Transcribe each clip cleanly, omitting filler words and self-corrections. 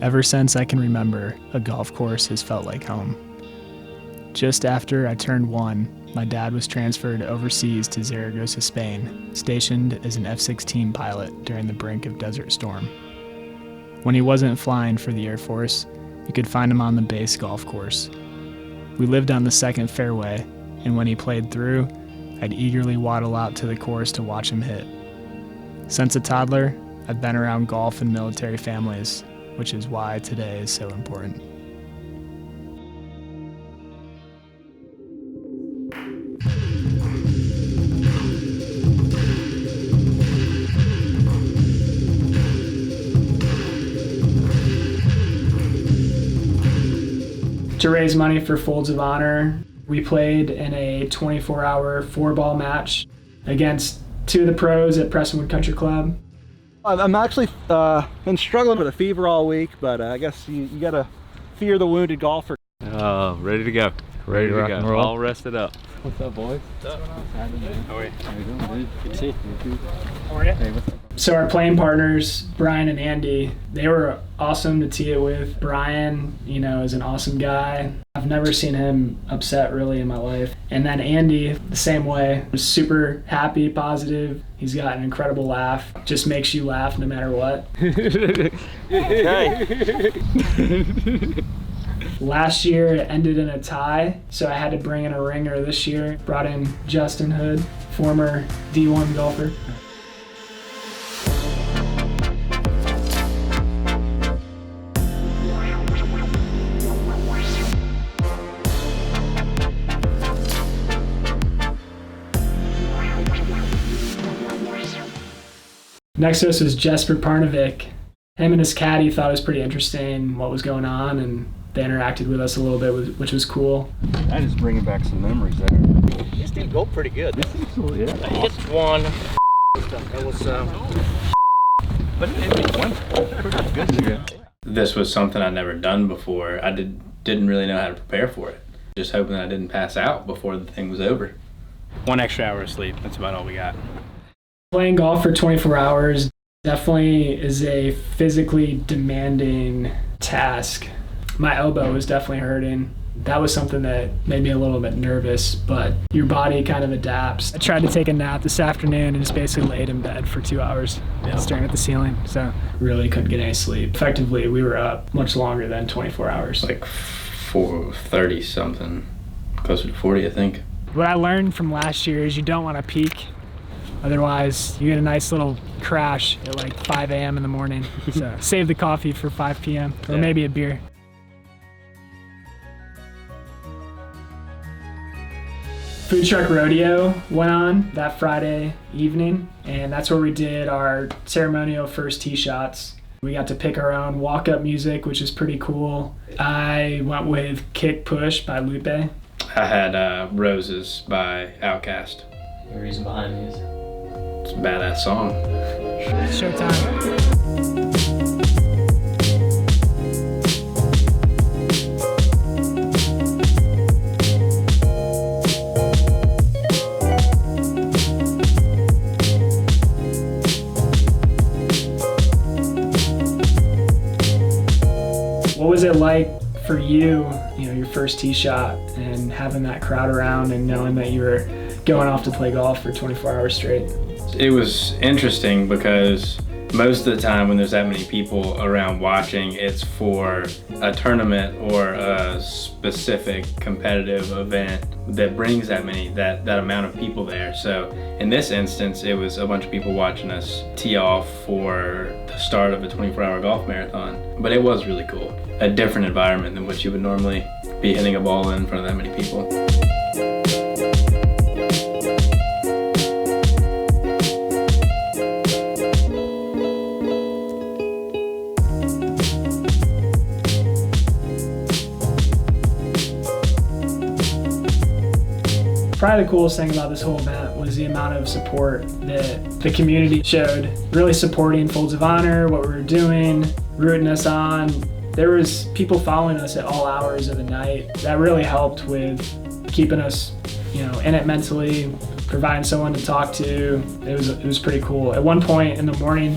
Ever since I can remember, a golf course has felt like home. Just after I turned 1, my dad was transferred overseas to Zaragoza, Spain, stationed as an F-16 pilot during the brink of Desert Storm. When he wasn't flying for the Air Force, you could find him on the base golf course. We lived on the second fairway, and when he played through, I'd eagerly waddle out to the course to watch him hit. Since a toddler, I've been around golf and military families, which is why today is so important. To raise money for Folds of Honor, we played in a 24-hour 4-ball match against 2 of the pros at Prestonwood Country Club. I'm actually been struggling with a fever all week, but I guess you gotta fear the wounded golfer. Oh, ready to go. Ready to rock and roll. All rested up. What's up, boys? What's up? How are you? How you doing, dude? Good to see you. How are you? Hey, what's up? So our playing partners, Brian and Andy, they were awesome to tee it with. Brian, is an awesome guy. I've never seen him upset really in my life. And then Andy, the same way, was super happy, positive. He's got an incredible laugh. Just makes you laugh no matter what. Last year it ended in a tie, so I had to bring in a ringer this year. Brought in Justin Hood, former D1 golfer. Next to us was Jesper Parnevik. Him and his caddy thought it was pretty interesting what was going on, and they interacted with us a little bit, which was cool. That is bringing back some memories there. This did go pretty good. Yeah. I hit one. That was, But it went pretty good today. This was something I'd never done before. I didn't really know how to prepare for it. Just hoping that I didn't pass out before the thing was over. 1 extra hour of sleep. That's about all we got. Playing golf for 24 hours definitely is a physically demanding task. My elbow was definitely hurting. That was something that made me a little bit nervous, but your body kind of adapts. I tried to take a nap this afternoon and just basically laid in bed for 2 hours, staring at the ceiling. So really couldn't get any sleep. Effectively, we were up much longer than 24 hours. Like 30 something, closer to 40, I think. What I learned from last year is you don't want to peak. Otherwise, you get a nice little crash at like 5 a.m. in the morning. So save the coffee for 5 p.m. or maybe a beer. Food Truck Rodeo went on that Friday evening, and that's where we did our ceremonial first tee shots. We got to pick our own walk-up music, which is pretty cool. I went with Kick Push by Lupe. I had Roses by Outkast. The reason behind these? It's a badass song. Showtime. What was it like for you, your first tee shot and having that crowd around and knowing that you were going off to play golf for 24 hours straight? It was interesting because most of the time when there's that many people around watching, it's for a tournament or a specific competitive event that brings that amount of people there. So in this instance, it was a bunch of people watching us tee off for the start of a 24-hour golf marathon. But it was really cool. A different environment than what you would normally be hitting a ball in front of that many people. Probably the coolest thing about this whole event was the amount of support that the community showed, really supporting Folds of Honor, what we were doing, rooting us on. There was people following us at all hours of the night. That really helped with keeping us, in it mentally, providing someone to talk to. It was pretty cool. At one point in the morning,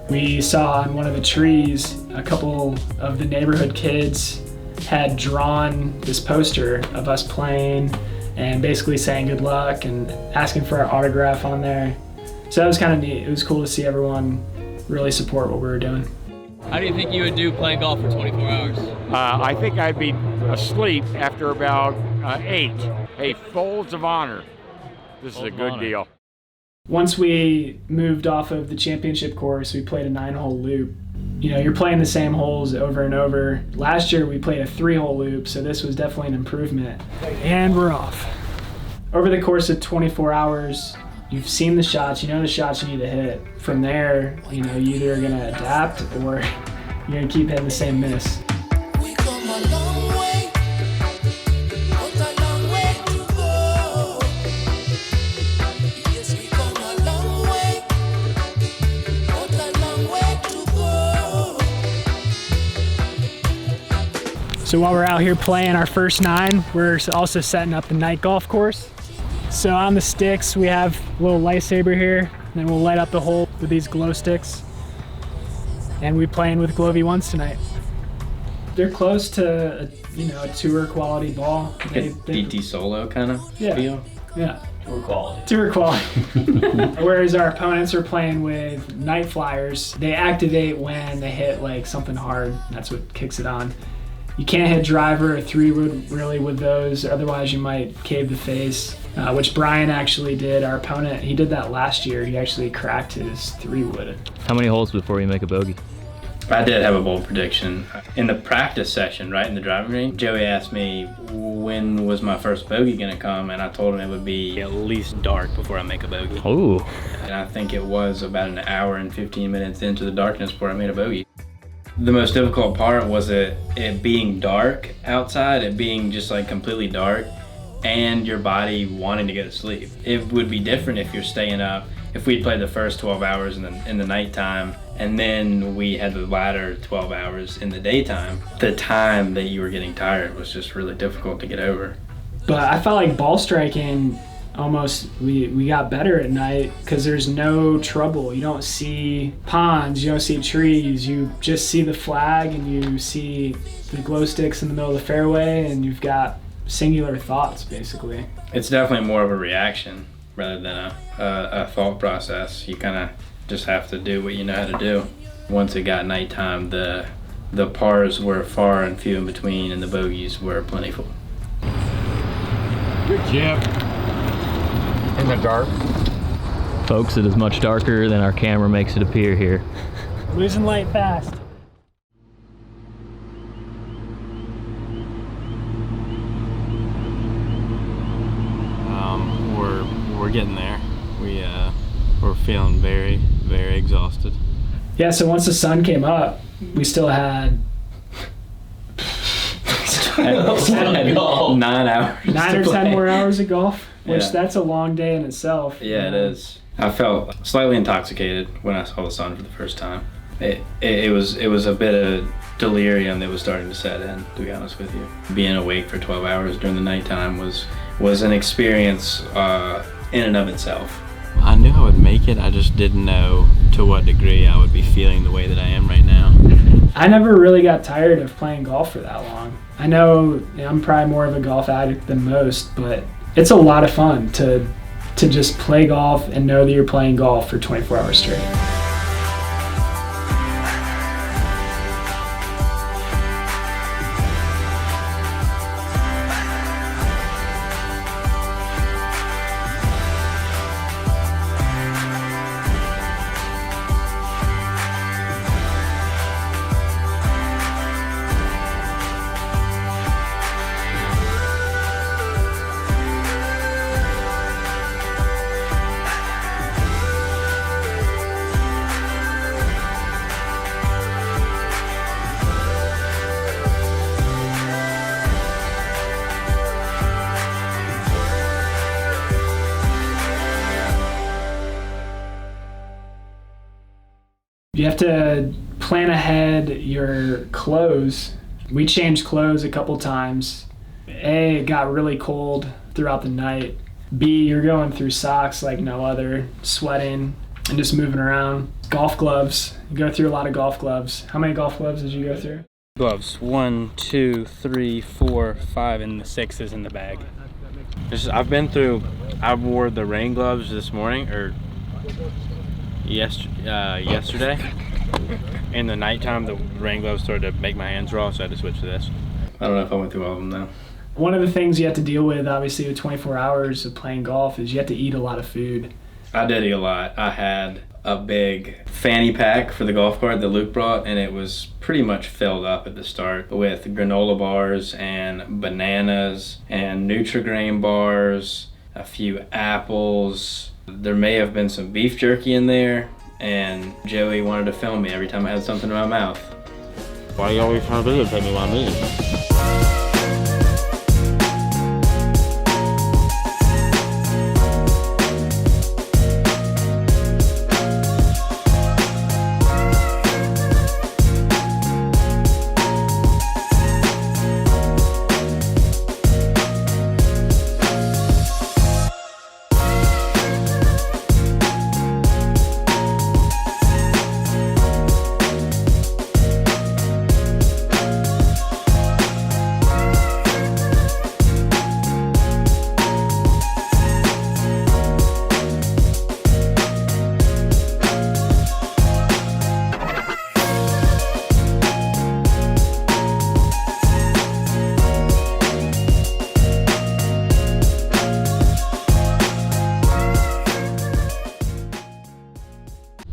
We saw on one of the trees, a couple of the neighborhood kids had drawn this poster of us playing and basically saying good luck and asking for our autograph on there. So that was kind of neat. It was cool to see everyone really support what we were doing. How do you think you would do playing golf for 24 hours? I think I'd be asleep after about 8. Hey, folds of honor. This is a good deal. Once we moved off of the championship course, we played a 9-hole loop. You know, you're playing the same holes over and over. Last year we played a 3-hole loop, so this was definitely an improvement. And we're off. Over the course of 24 hours, you've seen the shots, you know the shots you need to hit. From there, you know, you either are gonna adapt or you're gonna keep hitting the same miss. We come a long way, but a long way to go. Yes, we come a long way, but a long way to go. So while we're out here playing our first 9, we're also setting up the night golf course. So on the sticks, we have a little lightsaber here, and then we'll light up the hole with these glow sticks. And we're playing with glow V1s tonight. They're close to a tour quality ball. DT solo kind of feel. Yeah. Tour quality. Tour quality. Whereas our opponents are playing with night flyers, they activate when they hit like something hard. That's what kicks it on. You can't hit driver or 3-wood really with those, otherwise you might cave the face, which Brian actually did. Our opponent, he did that last year. He actually cracked his 3-wood. How many holes before you make a bogey? I did have a bold prediction. In the practice session, right in the driving range, Joey asked me when was my first bogey gonna come, and I told him it would be at least dark before I make a bogey. Ooh. And I think it was about an hour and 15 minutes into the darkness before I made a bogey. The most difficult part was it being dark outside, it being just like completely dark, and your body wanting to go to sleep. It would be different if you're staying up. If we'd played the first 12 hours in the nighttime, and then we had the latter 12 hours in the daytime, the time that you were getting tired was just really difficult to get over. But I felt like ball striking, almost we got better at night because there's no trouble. You don't see ponds, you don't see trees, you just see the flag and you see the glow sticks in the middle of the fairway, and you've got singular thoughts basically. It's definitely more of a reaction rather than a thought process. You kind of just have to do what you know how to do. Once it got nighttime, the pars were far and few in between, and the bogeys were plentiful. Good chip. In the dark. Folks, it is much darker than our camera makes it appear here. Losing light fast. We're getting there. We're feeling very, very exhausted. Yeah, so once the sun came up, we still had 9 hours. 9 or 10 more hours of golf, which Yeah. That's a long day in itself. Yeah, it is. I felt slightly intoxicated when I saw the sun for the first time. It was a bit of delirium that was starting to set in, to be honest with you. Being awake for 12 hours during the nighttime was an experience in and of itself. I knew I would make it, I just didn't know to what degree I would be feeling the way that I am right now. I never really got tired of playing golf for that long. I know I'm probably more of a golf addict than most, but it's a lot of fun to just play golf and know that you're playing golf for 24 hours straight. You have to plan ahead your clothes. We changed clothes a couple times. A, it got really cold throughout the night. B, you're going through socks like no other, sweating and just moving around. Golf gloves. You go through a lot of golf gloves. How many golf gloves did you go through? Gloves, 1, 2, 3, 4, 5, and the 6 is in the bag. I wore the rain gloves this morning, or yesterday. In the nighttime, the rain gloves started to make my hands raw, so I had to switch to this. I don't know if I went through all of them though. One of the things you have to deal with, obviously, with 24 hours of playing golf is you have to eat a lot of food. I did eat a lot. I had a big fanny pack for the golf cart that Luke brought, and it was pretty much filled up at the start with granola bars and bananas and Nutri-Grain bars, a few apples. There may have been some beef jerky in there, and Joey wanted to film me every time I had something in my mouth. Why are you always trying to videotape me while I'm eating?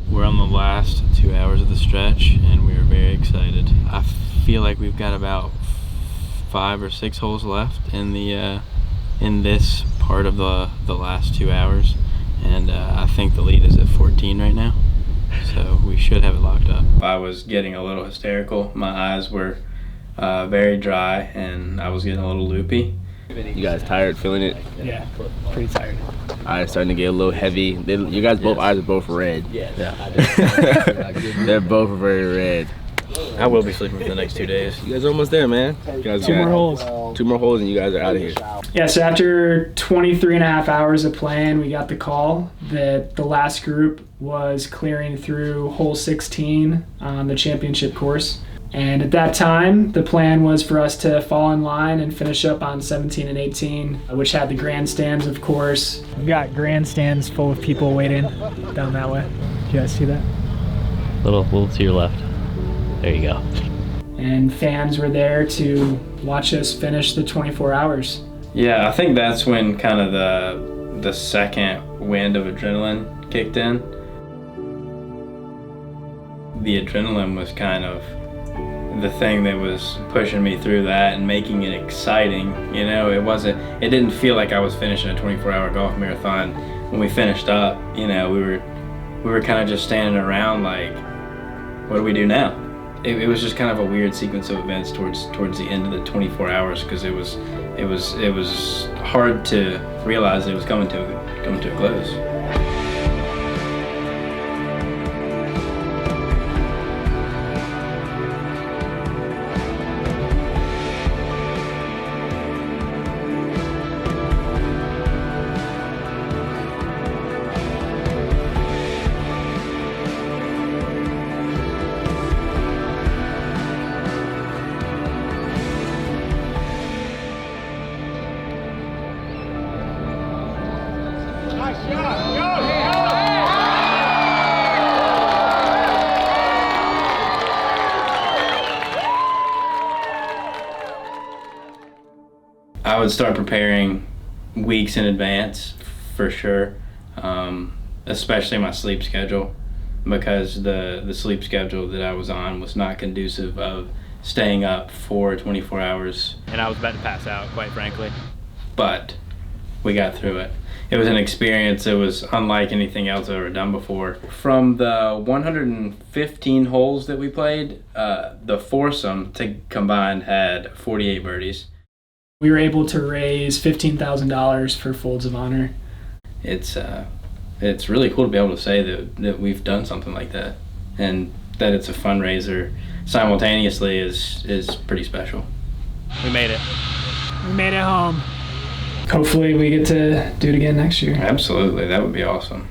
We're on the last 2 hours of the stretch, and we are very excited. I feel like we've got about 5 or 6 holes left in this part of the last 2 hours, and I think the lead is at 14 right now, so we should have it locked up. I was getting a little hysterical. My eyes were very dry, and I was getting a little loopy. You guys tired, feeling it? Yeah, pretty tired. Eyes starting to get a little heavy. You guys both eyes are both red. Yeah. They're both very red. I will be sleeping for the next 2 days. You guys are almost there, man. You guys 2 more holes. 2 more holes and you guys are out of here. Yeah, so after 23 and a half hours of playing, we got the call that the last group was clearing through hole 16 on the championship course. And at that time, the plan was for us to fall in line and finish up on 17 and 18, which had the grandstands, of course. We've got grandstands full of people waiting down that way. Do you guys see that? Little to your left. There you go. And fans were there to watch us finish the 24 hours. Yeah, I think that's when kind of the second wind of adrenaline kicked in. The adrenaline was kind of the thing that was pushing me through that and making it exciting. You know, it didn't feel like I was finishing a 24-hour golf marathon. When we finished up, you know, we were kind of just standing around like, what do we do now? It was just kind of a weird sequence of events towards the end of the 24 hours, because it was hard to realize it was coming to a close. I would start preparing weeks in advance for sure, especially my sleep schedule, because the sleep schedule that I was on was not conducive of staying up for 24 hours. And I was about to pass out, quite frankly. But we got through it. It was an experience that was unlike anything else I've ever done before. From the 115 holes that we played, the foursome combined had 48 birdies. We were able to raise $15,000 for Folds of Honor. It's really cool to be able to say that we've done something like that, and that it's a fundraiser simultaneously is pretty special. We made it. We made it home. Hopefully we get to do it again next year. Absolutely, that would be awesome.